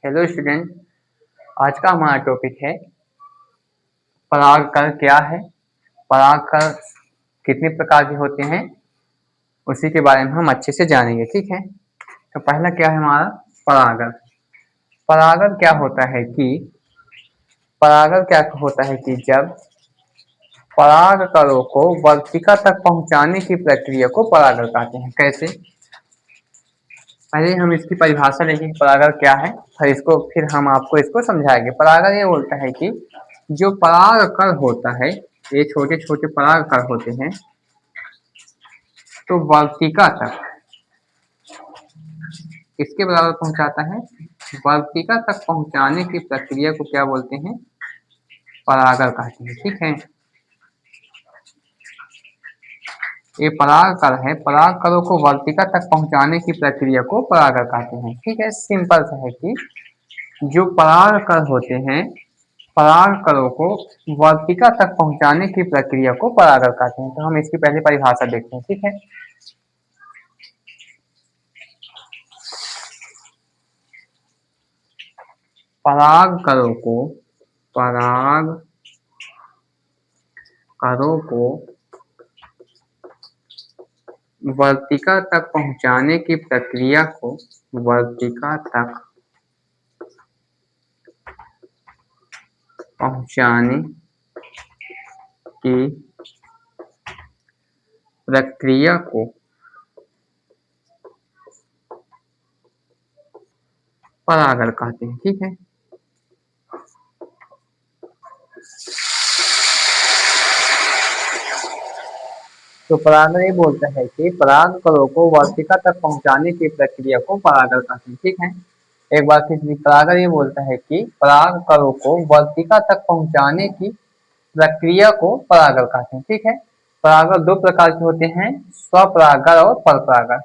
Hello student. आज का हमारा टॉपिक है परागकण क्या है, परागकण कितने प्रकार के होते हैं, उसी के बारे में हम अच्छे से जानेंगे। ठीक है, तो पहला क्या है हमारा परागण। परागण क्या होता है कि जब परागकणों को वर्तिका तक पहुंचाने की प्रक्रिया को परागण कहते हैं। कैसे? पहले हम इसकी परिभाषा लेंगे परागण क्या है, फिर हम आपको इसको समझाएंगे। परागण ये बोलता है कि जो परागकण होता है, ये छोटे छोटे परागकण होते हैं, तो वर्तिका तक किसके बराबर पहुंचाता है? वर्तिका तक पहुंचाने की प्रक्रिया को क्या बोलते हैं? परागण कहते हैं। ठीक है, ये परागकण है, परागकणों को वर्तिका तक पहुंचाने की प्रक्रिया को परागण कहते हैं। ठीक है, सिंपल सा है कि जो परागकण होते हैं, परागकणों को वर्तिका तक पहुंचाने की प्रक्रिया को परागण कहते हैं। तो हम इसकी पहले परिभाषा देखते हैं। ठीक है, परागकणों को वर्तिका तक पहुंचाने की प्रक्रिया को वर्तिका तक पहुंचाने की प्रक्रिया को परागण कहते हैं। ठीक है, तो परागण ये बोलता है कि परागकणों को वर्तिका तक पहुंचाने की प्रक्रिया को परागण कहते हैं। ठीक है, एक बार फिर परागण ये बोलता है कि परागकणों को वर्तिका तक पहुंचाने की प्रक्रिया को परागण कहते हैं। ठीक है, परागण दो प्रकार के होते हैं, स्वपरागण और परपरागण।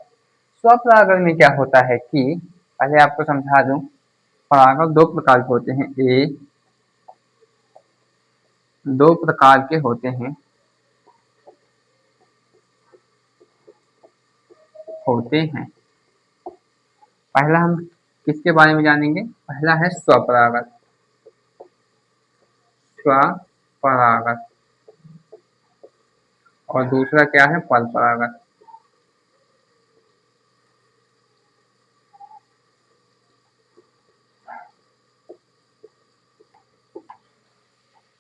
स्वपरागण में क्या होता है कि पहले आपको समझा दूं, परागण दो प्रकार के होते हैं। दो प्रकार के होते हैं। पहला हम किसके बारे में जानेंगे? पहला है स्वपरागण। स्वपरागण और दूसरा क्या है? परपरागण।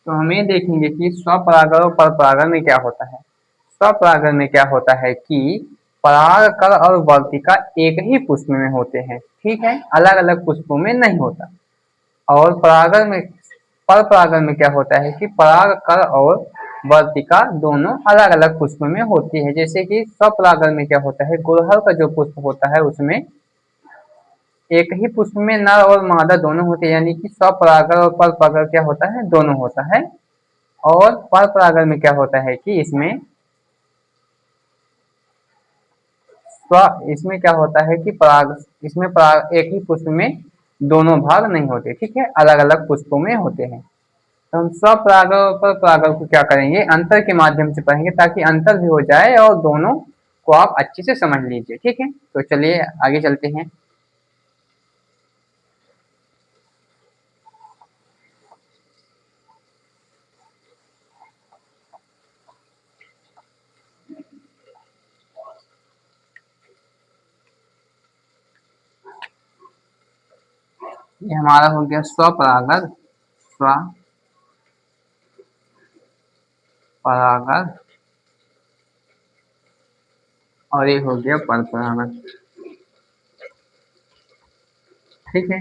तो हम ये देखेंगे कि स्वपरागण और परपरागण में क्या होता है। स्वपरागण में क्या होता है कि परागकण और वर्तिका एक ही पुष्प में होते हैं। ठीक है, अलग अलग पुष्पों में नहीं होता। और परपरागण में क्या होता है कि परागकण और वर्तिका दोनों अलग अलग पुष्प में होती है। जैसे कि स्वपरागण में क्या होता है, गुड़हल का जो पुष्प होता है उसमें एक ही पुष्प में नर और मादा दोनों होते हैं, यानी कि स्वपरागण और परपरागण क्या होता है? दोनों होता है। और परपरागण में क्या होता है कि इसमें क्या होता है कि पराग एक ही पुष्प में दोनों भाग नहीं होते। ठीक है, अलग अलग पुष्पों में होते हैं। तो हम स्वपरागण और परपरागण को क्या करेंगे, अंतर के माध्यम से पढ़ेंगे, ताकि अंतर भी हो जाए और दोनों को आप अच्छे से समझ लीजिए। ठीक है, तो चलिए आगे चलते हैं। ये हमारा हो गया स्वपरागण, स्वपरागण, और ये हो गया परपरागण। ठीक है,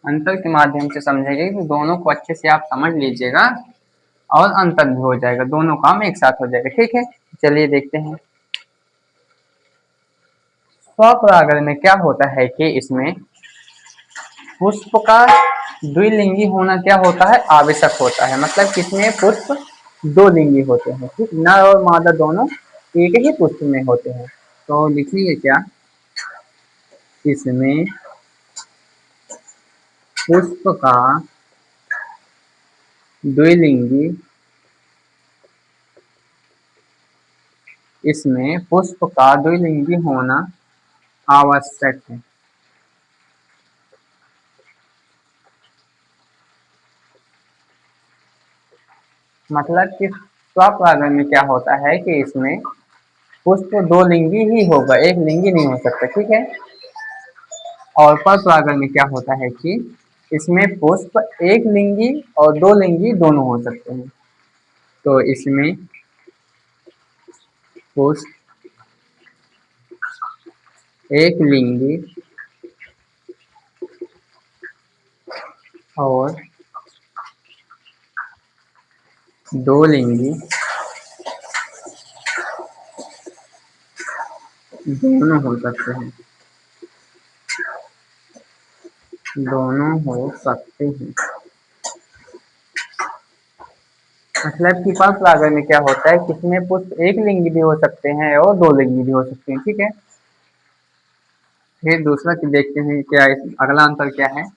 अंतर के माध्यम से समझेंगे कि दोनों को अच्छे से आप समझ लीजिएगा और अंतर भी हो जाएगा, दोनों काम एक साथ हो जाएगा। ठीक है, चलिए देखते हैं। स्वपरागण में क्या होता है कि इसमें पुष्प का द्विलिंगी होना क्या होता है? आवश्यक होता है। मतलब किसमें पुष्प दो लिंगी होते हैं। ठीक, नर और मादा दोनों एक ही पुष्प में होते हैं। तो लिखिए क्या, इसमें पुष्प का द्विलिंगी होना आवश्यक है। मतलब कि स्वपरागण में क्या होता है कि इसमें पुष्प दो लिंगी ही होगा, एक लिंगी नहीं हो सकता, ठीक है। और परपरागण में क्या होता है कि इसमें पुष्प एक लिंगी और दो लिंगी दोनों हो सकते हैं। तो इसमें पुष्प एक लिंगी और दो लिंगी दोनों हो सकते हैं, दोनों हो सकते हैं। मतलब कि परपरागण में क्या होता है कि इसमें पुष्प एक लिंगी भी हो सकते हैं और दो लिंगी भी हो सकते हैं, ठीक है। फिर दूसरा कि देखते हैं क्या अगला अंतर क्या है।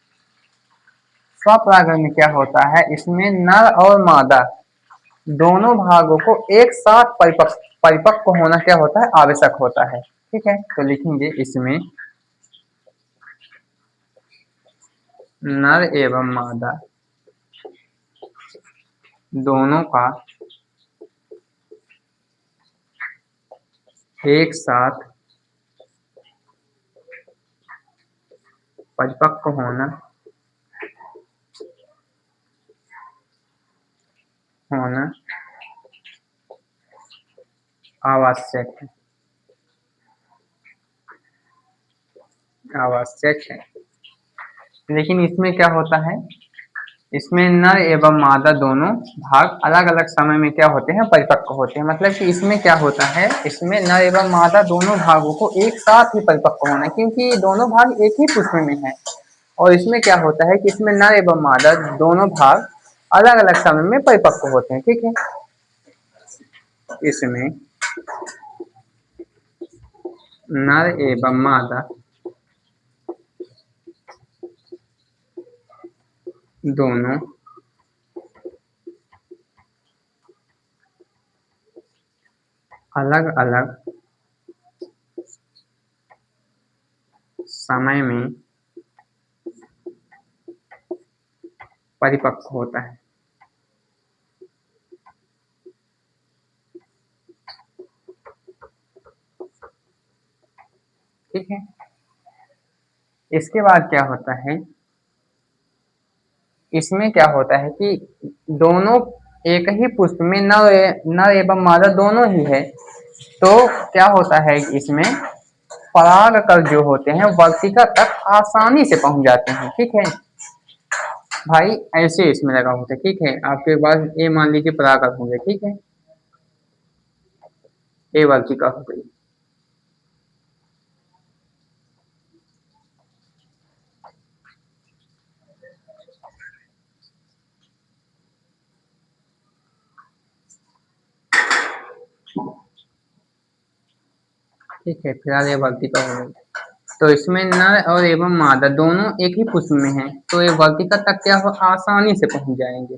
स्वपरागण में क्या होता है, इसमें नर और मादा दोनों भागों को एक साथ परिपक्व होना क्या होता है, आवश्यक होता है, ठीक है। तो लिखेंगे इसमें नर एवं मादा दोनों का एक साथ परिपक्व होना होना आवश्यक है, आवश्यक है। लेकिन इसमें क्या होता है, इसमें नर एवं मादा दोनों भाग अलग अलग समय में क्या होते हैं, परिपक्व होते हैं। मतलब कि इसमें क्या होता है, इसमें नर एवं मादा दोनों भागों को एक साथ ही परिपक्व होना है, क्योंकि दोनों भाग एक ही पुष्प में है। और इसमें क्या होता है कि इसमें नर एवं मादा दोनों भाग अलग अलग समय में परिपक्व होते हैं, ठीक है। इसमें नर एवं मादा दोनों अलग अलग समय में परिपक्व होता है, ठीक है। इसके बाद क्या होता है, इसमें क्या होता है कि दोनों एक ही पुष्प में नर एवं मादा दोनों ही है। तो क्या होता है कि इसमें परागकण जो होते हैं वर्तिका तक आसानी से पहुंच जाते हैं, ठीक है। भाई ऐसे इसमें लगा होता है, ठीक है। आपके पास ए मान लीजिए परागकण होंगे, ठीक है, ए वर्तिका हो गई। ठीक है, फिलहाल ये वर्तिका हो गई। तो इसमें नर और एवं मादा दोनों एक ही पुष्प में हैं, तो ये वर्तिका तक क्या हो आसानी से पहुंच जाएंगे,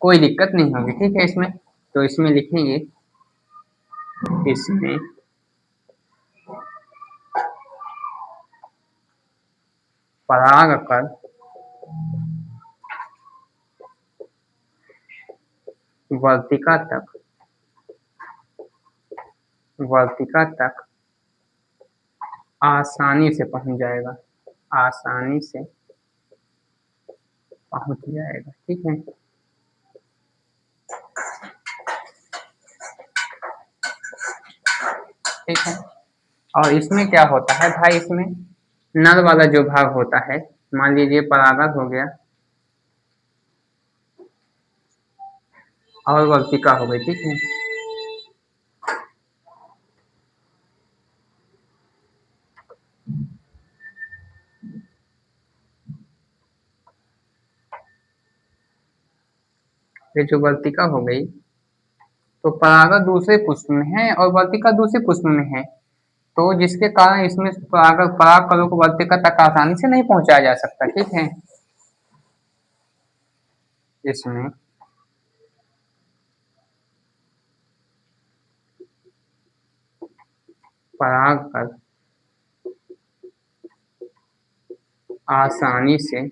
कोई दिक्कत नहीं होगी, ठीक है। इसमें तो इसमें लिखेंगे इसमें परागकण वर्तिका तक आसानी से पहुंच जाएगा, आसानी से पहुंच जाएगा, ठीक है। ठीक है। और इसमें क्या होता है भाई, इसमें नर वाला जो भाग होता है, मान लीजिए परागण हो गया और वर्तिका हो गई, ठीक है। ये जो वर्तिका हो गई, तो परागण दूसरे पुष्प में है और वर्तिका दूसरे पुष्प में है, तो जिसके कारण इसमें पराग कणों को वर्तिका तक आसानी से नहीं पहुंचाया जा सकता, ठीक है। इसमें परागकण आसानी से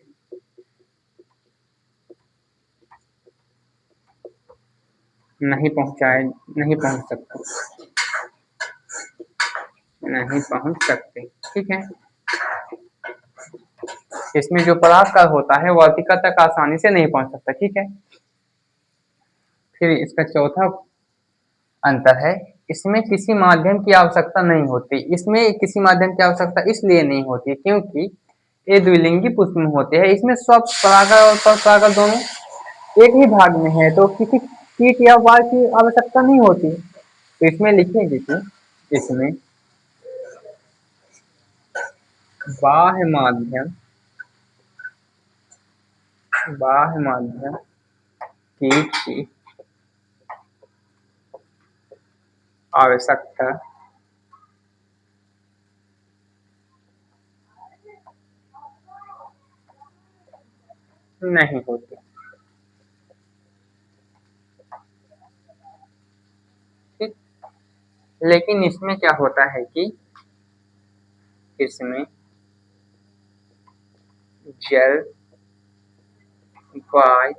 नहीं पहुंच सकता, नहीं पहुंच सकते। ठीक है, इसमें जो परागकण होता है वर्तिका तक आसानी से नहीं पहुंच सकता। ठीक है, फिर इसका चौथा अंतर है, इसमें किसी माध्यम की आवश्यकता नहीं होती। इसमें किसी माध्यम की आवश्यकता इसलिए नहीं होती क्योंकि ये द्विलिंगी पुष्प में होते हैं। इसमें स्वपरागण और परपरागण दोनों एक ही भाग में है, तो किसी कीट या वार की आवश्यकता नहीं होती। तो इसमें लिखेंगे कि इसमें बाह्य माध्यम कीट की आवश्यकता नहीं होती। ठीक, लेकिन इसमें क्या होता है कि इसमें जल, वायु,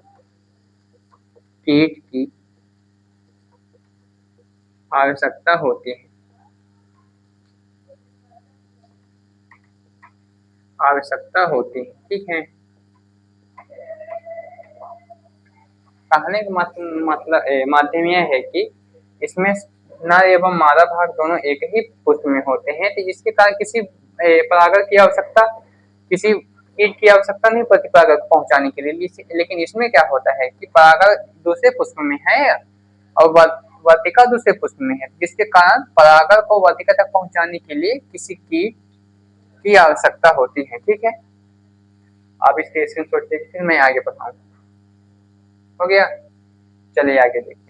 कीट की आवश्यकता होती है, आवश्यकता होती है। ठीक है, कहने का मतलब माध्यम यह है कि इसमें नर एवं मादा भाग दोनों एक ही पुष्प में होते हैं, तो इसके कारण किसी परागण की आवश्यकता, किसी कीट की आवश्यकता नहीं पड़ती परागण को पहुंचाने के लिए। लेकिन इसमें क्या होता है कि परागण दूसरे पुष्प में है और वर्तिका दूसरे पुष्प में है, जिसके कारण परागण को वर्तिका तक पहुंचाने के लिए किसी कीट की आवश्यकता होती है। ठीक है, आप इसके स्क्रीनशॉट देखिए, फिर मैं आगे बताऊंगा। हो गया, चलिए आगे देखिए।